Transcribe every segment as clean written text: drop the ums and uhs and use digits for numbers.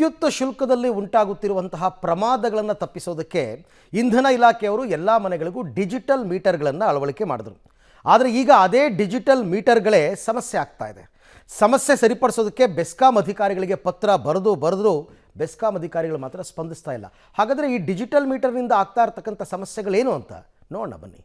ವಿದ್ಯುತ್ ಶುಲ್ಕದಲ್ಲಿ ಉಂಟಾಗುತ್ತಿರುವಂತಹ ಪ್ರಮಾದಗಳನ್ನು ತಪ್ಪಿಸೋದಕ್ಕೆ ಇಂಧನ ಇಲಾಖೆಯವರು ಎಲ್ಲ ಮನೆಗಳಿಗೂ ಡಿಜಿಟಲ್ ಮೀಟರ್ಗಳನ್ನು ಅಳವಡಿಕೆ ಮಾಡಿದ್ರು. ಆದರೆ ಈಗ ಅದೇ ಡಿಜಿಟಲ್ ಮೀಟರ್ಗಳೇ ಸಮಸ್ಯೆ ಆಗ್ತಾ ಇದೆ. ಸಮಸ್ಯೆ ಸರಿಪಡಿಸೋದಕ್ಕೆ ಬೆಸ್ಕಾಂ ಅಧಿಕಾರಿಗಳಿಗೆ ಪತ್ರ ಬರೆದ್ರು ಬೆಸ್ಕಾಂ ಅಧಿಕಾರಿಗಳು ಮಾತ್ರ ಸ್ಪಂದಿಸ್ತಾ ಇಲ್ಲ. ಹಾಗಾದರೆ ಈ ಡಿಜಿಟಲ್ ಮೀಟರ್ನಿಂದ ಆಗ್ತಾ ಇರತಕ್ಕಂಥ ಸಮಸ್ಯೆಗಳೇನು ಅಂತ ನೋಡೋಣ ಬನ್ನಿ.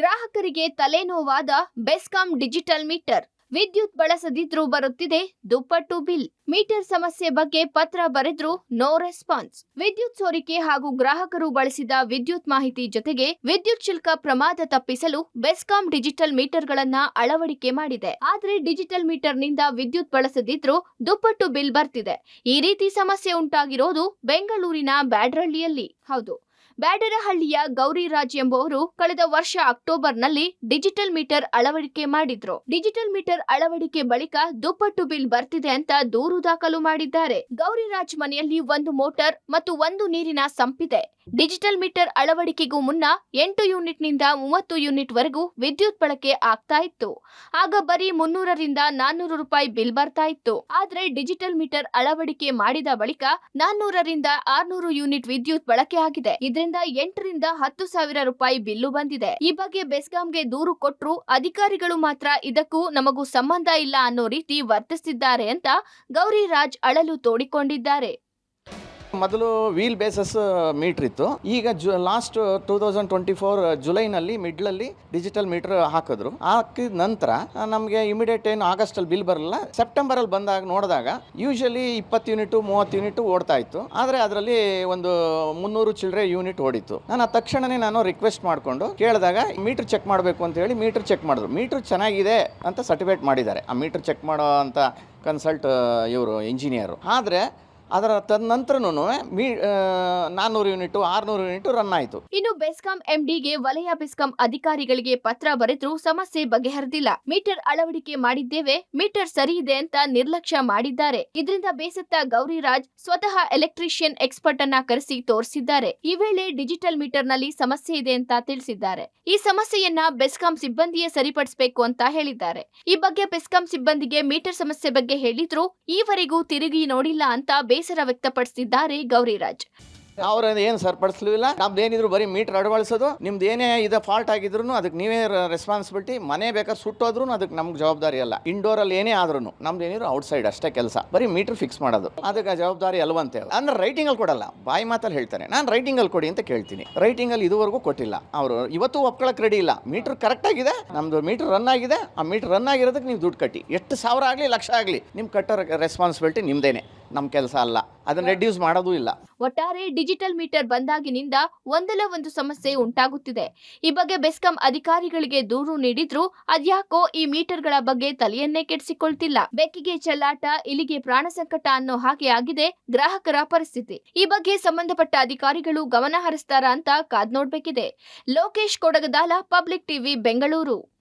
ಗ್ರಾಹಕರಿಗೆ ತಲೆನೋವಾದ ಬೆಸ್ಕಾಂ ಡಿಜಿಟಲ್ ಮೀಟರ್. ವಿದ್ಯುತ್ ಬಳಸದಿದ್ರೂ ಬರುತ್ತಿದೆ ದುಪ್ಪಟ್ಟು ಬಿಲ್. ಮೀಟರ್ ಸಮಸ್ಯೆ ಬಗ್ಗೆ ಪತ್ರ ಬರೆದ್ರೂ ನೋ ರೆಸ್ಪಾನ್ಸ್. ವಿದ್ಯುತ್ ಸೋರಿಕೆ ಹಾಗೂ ಗ್ರಾಹಕರು ಬಳಸಿದ ವಿದ್ಯುತ್ ಮಾಹಿತಿ ಜೊತೆಗೆ ವಿದ್ಯುತ್ ಶುಲ್ಕ ಪ್ರಮಾದ ತಪ್ಪಿಸಲು ಬೆಸ್ಕಾಂ ಡಿಜಿಟಲ್ ಮೀಟರ್ಗಳನ್ನ ಅಳವಡಿಕೆ ಮಾಡಿದೆ. ಆದ್ರೆ ಡಿಜಿಟಲ್ ಮೀಟರ್ನಿಂದ ವಿದ್ಯುತ್ ಬಳಸದಿದ್ರೂ ದುಪ್ಪಟ್ಟು ಬಿಲ್ ಬರ್ತಿದೆ. ಈ ರೀತಿ ಸಮಸ್ಯೆ ಉಂಟಾಗಿರೋದು ಬೆಂಗಳೂರಿನ ಬ್ಯಾಡರಹಳ್ಳಿಯಲ್ಲಿ. ಹೌದು, ಬ್ಯಾಡರಹಳ್ಳಿಯ ಗೌರಿರಾಜ್ ಎಂಬುವರು ಕಳೆದ ವರ್ಷ ಅಕ್ಟೋಬರ್ನಲ್ಲಿ ಡಿಜಿಟಲ್ ಮೀಟರ್ ಅಳವಡಿಕೆ ಮಾಡಿದ್ರು. ಡಿಜಿಟಲ್ ಮೀಟರ್ ಅಳವಡಿಕೆ ಬಳಿಕ ದುಪ್ಪಟ್ಟು ಬಿಲ್ ಬರ್ತಿದೆ ಅಂತ ದೂರು ದಾಖಲು ಮಾಡಿದ್ದಾರೆ. ಗೌರಿರಾಜ್ ಮನೆಯಲ್ಲಿ ಒಂದು ಮೋಟಾರ್ ಮತ್ತು ಒಂದು ನೀರಿನ ಸಂಪಿದೆ. ಡಿಜಿಟಲ್ ಮೀಟರ್ ಅಳವಡಿಕೆಗೂ ಮುನ್ನ 8 ಯೂನಿಟ್ ನಿಂದ 30 ಯೂನಿಟ್ ವರೆಗೂ ವಿದ್ಯುತ್ ಬಳಕೆ ಆಗ್ತಾ ಇತ್ತು. ಆಗ ಬರೀ 300 ರಿಂದ 400 ರೂಪಾಯಿ ಬಿಲ್ ಬರ್ತಾ ಇತ್ತು. ಆದ್ರೆ ಡಿಜಿಟಲ್ ಮೀಟರ್ ಅಳವಡಿಕೆ ಮಾಡಿದ ಬಳಿಕ 400 ರಿಂದ 600 ಯೂನಿಟ್ ವಿದ್ಯುತ್ ಬಳಕೆ ಆಗಿದೆ. ಇದರಿಂದ 8 ರಿಂದ 10 ಸಾವಿರ ರೂಪಾಯಿ ಬಿಲ್ಲು ಬಂದಿದೆ. ಈ ಬಗ್ಗೆ ಬೆಸ್ಕಾಂಗೆ ದೂರು ಕೊಟ್ರು ಅಧಿಕಾರಿಗಳು ಮಾತ್ರ ಇದಕ್ಕೂ ನಮಗೂ ಸಂಬಂಧ ಇಲ್ಲ ಅನ್ನೋ ರೀತಿ ವರ್ತಿಸಿದ್ದಾರೆ ಅಂತ ಗೌರಿರಾಜ್ ಅಳಲು ತೋಡಿಕೊಂಡಿದ್ದಾರೆ. ಮೊದಲು ವೀಲ್ ಬೇಸಸ್ ಮೀಟ್ರ್ ಇತ್ತು. ಈಗ ಲಾಸ್ಟ್ 2024 ಜುಲೈನಲ್ಲಿ ಮಿಡ್ಲಲ್ಲಿ ಡಿಜಿಟಲ್ ಮೀಟರ್ ಹಾಕಿದ್ರು. ಹಾಕಿದ ನಂತರ ನಮಗೆ ಇಮಿಡಿಯೇಟ್ ಏನು ಆಗಸ್ಟಲ್ಲಿ ಬಿಲ್ ಬರಲ್ಲ. ಸೆಪ್ಟೆಂಬರಲ್ಲಿ ಬಂದಾಗ ನೋಡಿದಾಗ ಯೂಶಲಿ 20 ಯೂನಿಟು 30 ಯೂನಿಟ್ ಓಡ್ತಾ ಇತ್ತು. ಆದರೆ ಅದರಲ್ಲಿ ಒಂದು 300 ಚಿಲ್ಲರೆ ಯೂನಿಟ್ ಓಡಿತ್ತು. ನಾನು ತಕ್ಷಣನೇ ರಿಕ್ವೆಸ್ಟ್ ಮಾಡಿಕೊಂಡು ಕೇಳಿದಾಗ ಮೀಟರ್ ಚೆಕ್ ಮಾಡಬೇಕು ಅಂತ ಹೇಳಿ ಮೀಟರ್ ಚೆಕ್ ಮಾಡಿದ್ರು. ಮೀಟರ್ ಚೆನ್ನಾಗಿದೆ ಅಂತ ಸರ್ಟಿಫೈಟ್ ಮಾಡಿದ್ದಾರೆ ಆ ಮೀಟರ್ ಚೆಕ್ ಮಾಡೋ ಅಂತ ಕನ್ಸಲ್ಟ್ ಇವರು ಇಂಜಿನಿಯರು. ಆದರೆ ಅದರ ತದನಂತರನೂ 400 ಯೂನಿಟ್ 600 ಯೂನಿಟ್ ರನ್ ಆಯಿತು. ಇನ್ನು ಬೆಸ್ಕಾಂ ಎಂಡಿಗೆ ವಲಯ ಬೆಸ್ಕಾಂ ಅಧಿಕಾರಿಗಳಿಗೆ ಪತ್ರ ಬರೆದ್ರೂ ಸಮಸ್ಯೆ ಬಗೆಹರಿದಿಲ್ಲ. ಮೀಟರ್ ಅಳವಡಿಕೆ ಮಾಡಿದ್ದೇವೆ, ಮೀಟರ್ ಸರಿ ಇದೆ ಅಂತ ನಿರ್ಲಕ್ಷ್ಯ ಮಾಡಿದ್ದಾರೆ. ಇದರಿಂದ ಬೇಸತ್ತ ಗೌರಿರಾಜ್ ಸ್ವತಃ ಎಲೆಕ್ಟ್ರಿಷಿಯನ್ ಎಕ್ಸ್ಪರ್ಟ್ ಅನ್ನ ಕರೆಸಿ ತೋರಿಸಿದ್ದಾರೆ. ಈ ವೇಳೆ ಡಿಜಿಟಲ್ ಮೀಟರ್ ನಲ್ಲಿ ಸಮಸ್ಯೆ ಇದೆ ಅಂತ ತಿಳಿಸಿದ್ದಾರೆ. ಈ ಸಮಸ್ಯೆಯನ್ನ ಬೆಸ್ಕಾಂ ಸಿಬ್ಬಂದಿಯೇ ಸರಿಪಡಿಸಬೇಕು ಅಂತ ಹೇಳಿದ್ದಾರೆ. ಈ ಬಗ್ಗೆ ಬೆಸ್ಕಾಂ ಸಿಬ್ಬಂದಿಗೆ ಮೀಟರ್ ಸಮಸ್ಯೆ ಬಗ್ಗೆ ಹೇಳಿದ್ರು ಈವರೆಗೂ ತಿರುಗಿ ನೋಡಿಲ್ಲ ಅಂತ ಬೇಸರ ವ್ಯಕ್ತಪಡಿಸಿದ್ದಾರೆ ಗೌರಿರಾಜ್. ಅವ್ರು ಏನು ಸರಿಪಡಿಸಲಿಲ್ಲ. ನಮ್ದೇನಿದ್ರು ಬರೀ ಮೀಟರ್ ಅಳವಡಿಸೋದು. ನಿಮ್ದು ಏನೇ ಇದು ಫಾಲ್ಟ್ ಆಗಿದ್ರು ಅದಕ್ಕೆ ನೀವೇ ರೆಸ್ಪಾನ್ಸಿಬಿಲಿಟಿ. ಮನೆ ಬೇಕಾದ್ರೆ ಸುಟ್ಟೋದ್ರೂ ಅದಕ್ಕೆ ನಮ್ಗೆ ಜವಾಬ್ದಾರಿ ಅಲ್ಲ. ಇಂಡೋರಲ್ಲಿ ಏನೇ ಆದ್ರೂ ನಮ್ದು ಏನಿದ್ರು ಔಟ್ಸೈಡ್ ಅಷ್ಟೇ ಕೆಲಸ. ಬರೀ ಮೀಟರ್ ಫಿಕ್ಸ್ ಮಾಡೋದು ಅದಕ್ಕೆ ಜವಾಬ್ದಾರಿ ಅಲ್ವಂತೆ. ಅಂದ್ರೆ ರೈಟಿಂಗಲ್ಲಿ ಕೊಡಲ್ಲ, ಬಾಯಿ ಮಾತಲ್ಲಿ ಹೇಳ್ತಾರೆ. ನಾನು ರೈಟಿಂಗಲ್ಲಿ ಕೊಡಿ ಅಂತ ಕೇಳ್ತೀನಿ. ರೈಟಿಂಗಲ್ಲಿ ಇದುವರೆಗೂ ಕೊಟ್ಟಿಲ್ಲ. ಅವರು ಇವತ್ತು ಒಪ್ಕೊಳ್ಳೋಕೆ ರೆಡಿ ಇಲ್ಲ. ಮೀಟರ್ ಕರೆಕ್ಟ್ ಆಗಿದೆ, ನಮ್ದು ಮೀಟರ್ ರನ್ ಆಗಿದೆ. ಆ ಮೀಟರ್ ರನ್ ಆಗಿರೋದಕ್ಕೆ ನೀವು ದುಡ್ಡು ಕಟ್ಟಿ. ಎಷ್ಟು ಸಾವಿರ ಆಗಲಿ ಲಕ್ಷ ಆಗಲಿ ನಿಮ್ಮ ಕಟ್ಟೋ ರೆಸ್ಪಾನ್ಸಿಬಿಲಿಟಿ ನಿಮ್ದೇನೆ, ನಮ್ಮ ಕೆಲಸ ಅಲ್ಲ. ಅದನ್ನ ರೆಡ್ಯೂಸ್ ಮಾಡೋದು ಇಲ್ಲ. ಒಟ್ಟಾರೆ ಡಿಜಿಟಲ್ ಮೀಟರ್ ಬಂದಾಗಿನಿಂದ ಒಂದಲ್ಲ ಒಂದು ಸಮಸ್ಯೆ ಉಂಟಾಗುತ್ತಿದೆ. ಈ ಬಗ್ಗೆ ಬೆಸ್ಕಾಂ ಅಧಿಕಾರಿಗಳಿಗೆ ದೂರು ನೀಡಿದ್ರು ಅದ್ಯಾಕೋ ಈ ಮೀಟರ್ಗಳ ಬಗ್ಗೆ ತಲೆಯನ್ನೇ ಕೆಡಿಸಿಕೊಳ್ತಿಲ್ಲ. ಬೆಕ್ಕಿಗೆ ಚೆಲ್ಲಾಟ, ಇಲಿಗೆ ಪ್ರಾಣ ಸಂಕಟ ಅನ್ನೋ ಹಾಗೆ ಆಗಿದೆ ಗ್ರಾಹಕರ ಪರಿಸ್ಥಿತಿ. ಈ ಬಗ್ಗೆ ಸಂಬಂಧಪಟ್ಟ ಅಧಿಕಾರಿಗಳು ಗಮನ ಹರಿಸ್ತಾರಾ ಅಂತ ಕಾದ್ ನೋಡ್ಬೇಕಿದೆ. Lokesh Kodagadala, public TV, Bengaluru.